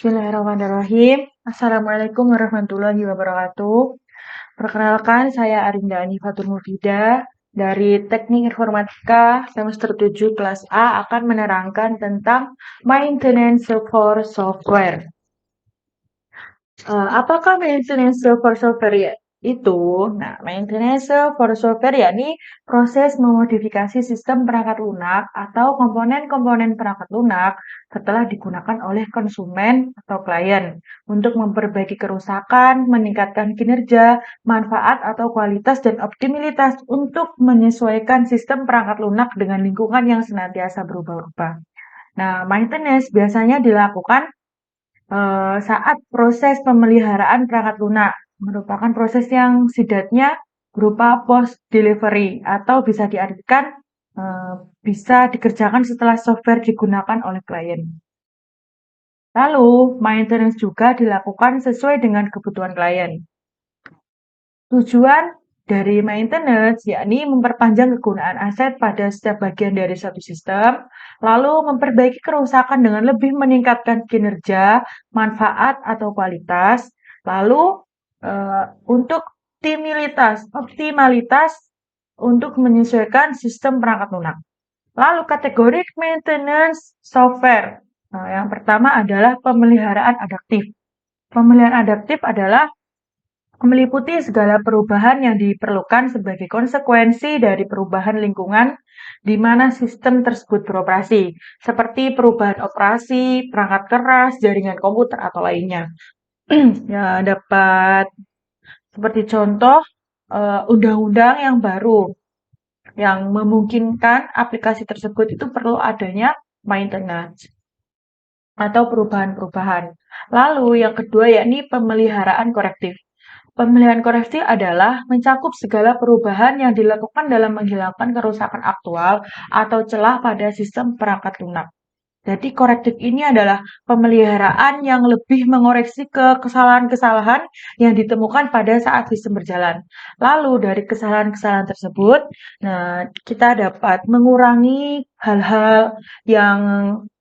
Bismillahirrahmanirrahim. Assalamualaikum warahmatullahi wabarakatuh. Perkenalkan, saya Arinda Anifatul Mufidah dari Teknik Informatika semester 7 kelas A akan menerangkan tentang maintenance for software. Apakah maintenance for software itu? Nah, maintenance for software yakni proses memodifikasi sistem perangkat lunak atau komponen-komponen perangkat lunak setelah digunakan oleh konsumen atau klien untuk memperbaiki kerusakan, meningkatkan kinerja, manfaat atau kualitas dan optimalitas untuk menyesuaikan sistem perangkat lunak dengan lingkungan yang senantiasa berubah-ubah. Nah, maintenance biasanya dilakukan saat proses pemeliharaan perangkat lunak merupakan proses yang sidatnya berupa post delivery atau bisa diartikan bisa dikerjakan setelah software digunakan oleh klien. Lalu, maintenance juga dilakukan sesuai dengan kebutuhan klien. Tujuan dari maintenance yakni memperpanjang kegunaan aset pada setiap bagian dari suatu sistem, lalu memperbaiki kerusakan dengan lebih meningkatkan kinerja, manfaat atau kualitas, lalu untuk optimalitas untuk menyesuaikan sistem perangkat lunak. Lalu kategori maintenance software. Nah, yang pertama adalah pemeliharaan adaptif. Pemeliharaan adaptif adalah meliputi segala perubahan yang diperlukan sebagai konsekuensi dari perubahan lingkungan di mana sistem tersebut beroperasi, seperti perubahan operasi, perangkat keras, jaringan komputer, atau lainnya. Ya, dapat seperti contoh undang-undang yang baru yang memungkinkan aplikasi tersebut itu perlu adanya maintenance atau perubahan-perubahan. Lalu yang kedua yakni pemeliharaan korektif. Pemeliharaan korektif adalah mencakup segala perubahan yang dilakukan dalam menghilangkan kerusakan aktual atau celah pada sistem perangkat lunak. Jadi korektif ini adalah pemeliharaan yang lebih mengoreksi kesalahan-kesalahan yang ditemukan pada saat sistem berjalan. Lalu dari kesalahan-kesalahan tersebut, nah kita dapat mengurangi hal-hal yang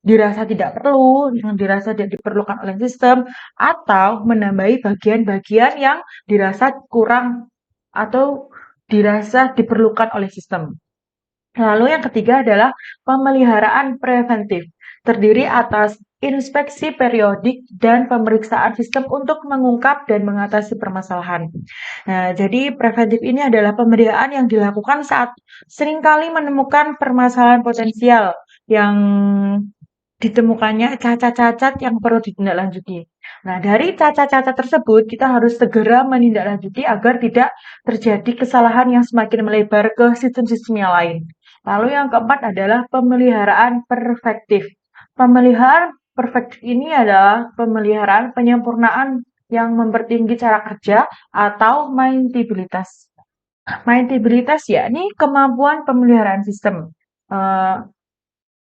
dirasa tidak perlu, yang dirasa tidak diperlukan oleh sistem, atau menambahi bagian-bagian yang dirasa kurang atau dirasa diperlukan oleh sistem. Lalu yang ketiga adalah pemeliharaan preventif, terdiri atas inspeksi periodik dan pemeriksaan sistem untuk mengungkap dan mengatasi permasalahan. Nah, jadi preventif ini adalah pemeliharaan yang dilakukan saat seringkali menemukan permasalahan potensial yang ditemukannya cacat-cacat yang perlu ditindaklanjuti. Nah, dari cacat-cacat tersebut, kita harus segera menindaklanjuti agar tidak terjadi kesalahan yang semakin melebar ke sistem-sistem yang lain. Lalu yang keempat adalah pemeliharaan perfektif. Pemeliharaan perfektif ini adalah pemeliharaan penyempurnaan yang mempertinggi cara kerja atau maintainabilitas. Maintainabilitas yakni kemampuan pemeliharaan sistem.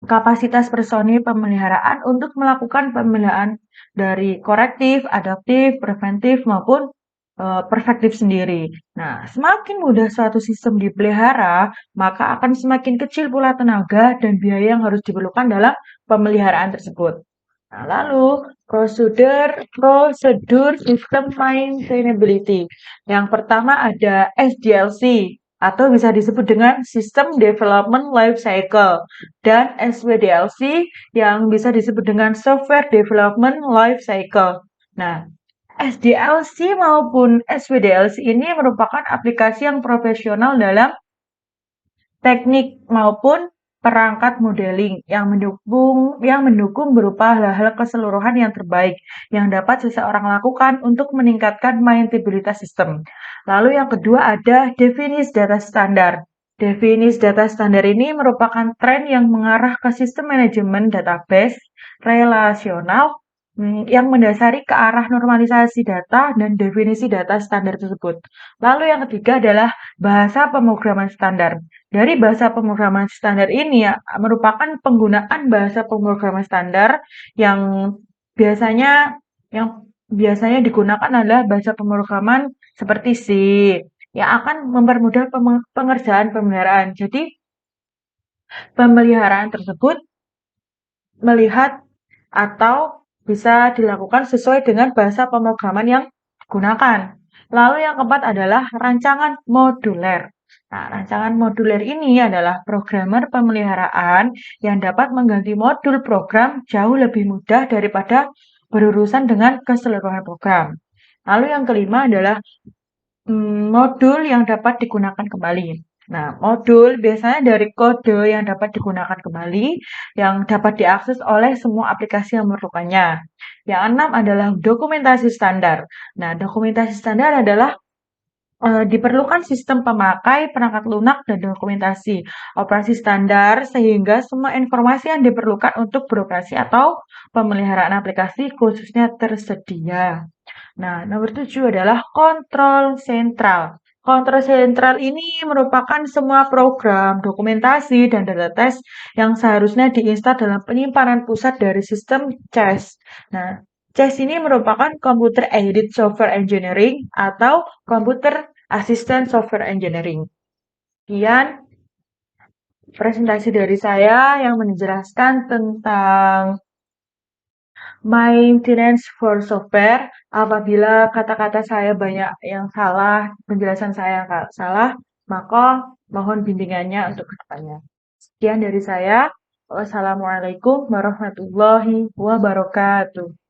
Kapasitas personil pemeliharaan untuk melakukan pemeliharaan dari korektif, adaptif, preventif, maupun perfektif sendiri. Nah, semakin mudah suatu sistem dipelihara, maka akan semakin kecil pula tenaga dan biaya yang harus diperlukan dalam pemeliharaan tersebut. Nah, lalu prosedur sistem maintainability. Yang pertama ada SDLC atau bisa disebut dengan System Development Life Cycle dan SWDLC yang bisa disebut dengan Software Development Life Cycle. Nah, SDLC maupun SWDLC ini merupakan aplikasi yang profesional dalam teknik maupun perangkat modeling yang mendukung berupa hal-hal keseluruhan yang terbaik yang dapat seseorang lakukan untuk meningkatkan maintainabilitas sistem. Lalu yang kedua ada definisi data standar. Definisi data standar ini merupakan tren yang mengarah ke sistem manajemen database relasional yang mendasari ke arah normalisasi data dan definisi data standar tersebut. Lalu yang ketiga adalah bahasa pemrograman standar. Dari bahasa pemrograman standar ini ya, merupakan penggunaan bahasa pemrograman standar yang biasanya digunakan adalah bahasa pemrograman seperti C yang akan mempermudah pengerjaan pemeliharaan. Jadi pemeliharaan tersebut melihat atau bisa dilakukan sesuai dengan bahasa pemrograman yang digunakan. Lalu yang keempat adalah rancangan moduler. Nah, rancangan moduler ini adalah programmer pemeliharaan yang dapat mengganti modul program jauh lebih mudah daripada berurusan dengan keseluruhan program. Lalu yang kelima adalah modul yang dapat digunakan kembali. Nah, modul biasanya dari kode yang dapat digunakan kembali, yang dapat diakses oleh semua aplikasi yang memerlukannya. Yang enam adalah dokumentasi standar. Nah, dokumentasi standar adalah diperlukan sistem pemakai, perangkat lunak, dan dokumentasi operasi standar sehingga semua informasi yang diperlukan untuk beroperasi atau pemeliharaan aplikasi khususnya tersedia. Nah, nomor 7 adalah kontrol sentral. Kontrol sentral ini merupakan semua program, dokumentasi, dan data test yang seharusnya diinstal dalam penyimpanan pusat dari sistem CAS. Nah, CAS ini merupakan Computer Aided Software Engineering atau Computer Assistant Software Engineering. Sekian presentasi dari saya yang menjelaskan tentang maintenance for software. Apabila kata-kata saya banyak yang salah, penjelasan saya salah, maka mohon bimbingannya untuk kedepannya. Sekian dari saya. Wassalamualaikum warahmatullahi wabarakatuh.